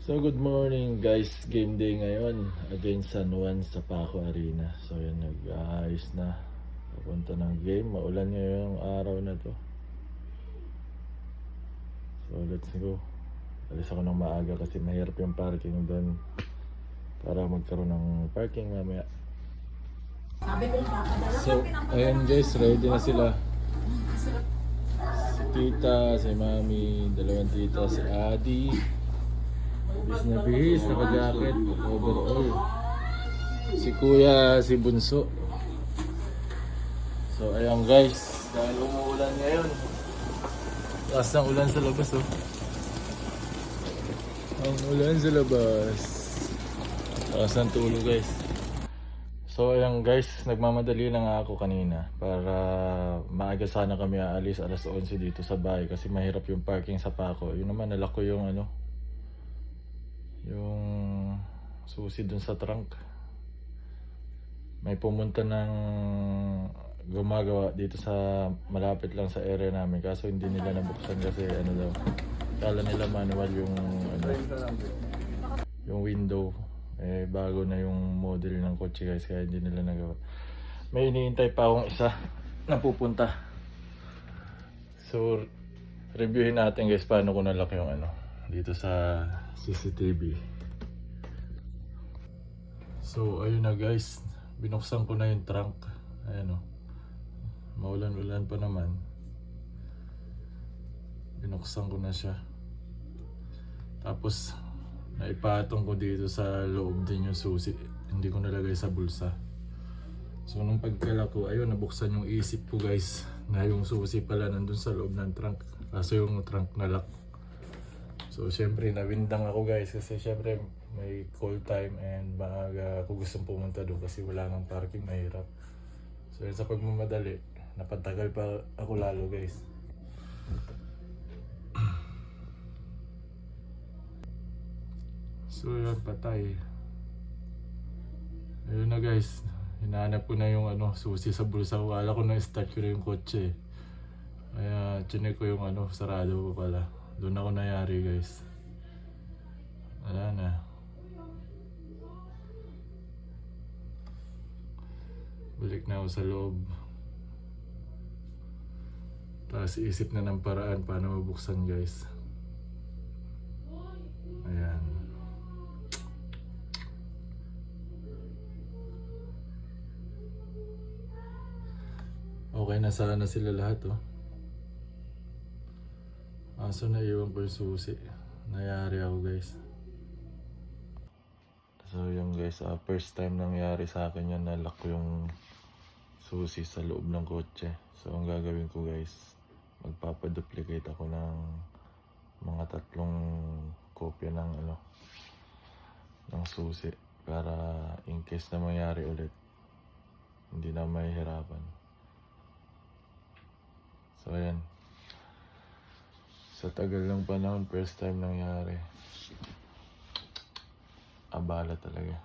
So good morning guys, game day ngayon against San Juan sa Paco Arena. So yan, nag-aayos na papunta ng game. Maulan ngayong araw na to. So let's go. Alis ako ng maaga kasi mahirap yung parking doon para magkaroon ng parking mamaya. So ayan guys, ready na sila. Si tita, si mami, dalawang tita, si Adi. Bihis, naka-jacket, overall. Si kuya, si bunso. So ayan guys, dahil umuulan ngayon. Taas ng ulan sa labas oh. Ang ulan sa labas. Taas ng tulo guys. So ayan guys, nagmamadali lang ako kanina para maaga sana kami aalis alas 11 dito sa bahay kasi mahirap yung parking sa Paco. Yun naman, nalak ko yung yung susi dun sa trunk. May pumunta ng gumagawa dito sa malapit lang sa area namin kaso hindi nila nabuksan kasi daw, kala nila manual yung yung window. Bago na yung model ng kotse guys kaya hindi nila nagawa. May iniintay pa akong isa na pupunta. So reviewin natin guys paano ko nalak yung dito sa CCTV. So ayun na guys, binuksan ko na yung trunk. Ayan maulan-ulan pa naman. Binuksan ko na siya. Tapos naipatong ko dito sa loob din yung susi. Hindi ko nalagay sa bulsa. So nung pagkala ko, ayun, nabuksan yung isip ko guys na yung susi pala nandun sa loob ng trunk. Kaso yung trunk na lock. So syempre nawindang ako guys kasi syempre may call time and maaga ako gustong pumunta doon kasi wala nang parking, mahirap. So yun, sa pagmamadali, napatagal pa ako lalo guys. So yun, patay. Ayun na guys, hinahanap ko na yung susi sa bulsa ko. Akala ko na start ko na yung kotse. Kaya chinek ko yung sarado pa pala. Doon ako nayari guys. Wala na. Balik na ako sa loob. Tapos isip na ng paraan paano mabuksan guys. Ayan. Okay na sana sila lahat Aso naiwan ko yung susi. Nayari ako guys. So yung guys, first time nangyari sa akin yan, nalock ko yung susi sa loob ng kotse. So ang gagawin ko guys, magpapaduplicate ako ng mga 3 kopya ng ng susi para in case na mangyari ulit, hindi na mahihirapan. So ayan. Sa tagal ng panahon, first time nangyari. Abala talaga.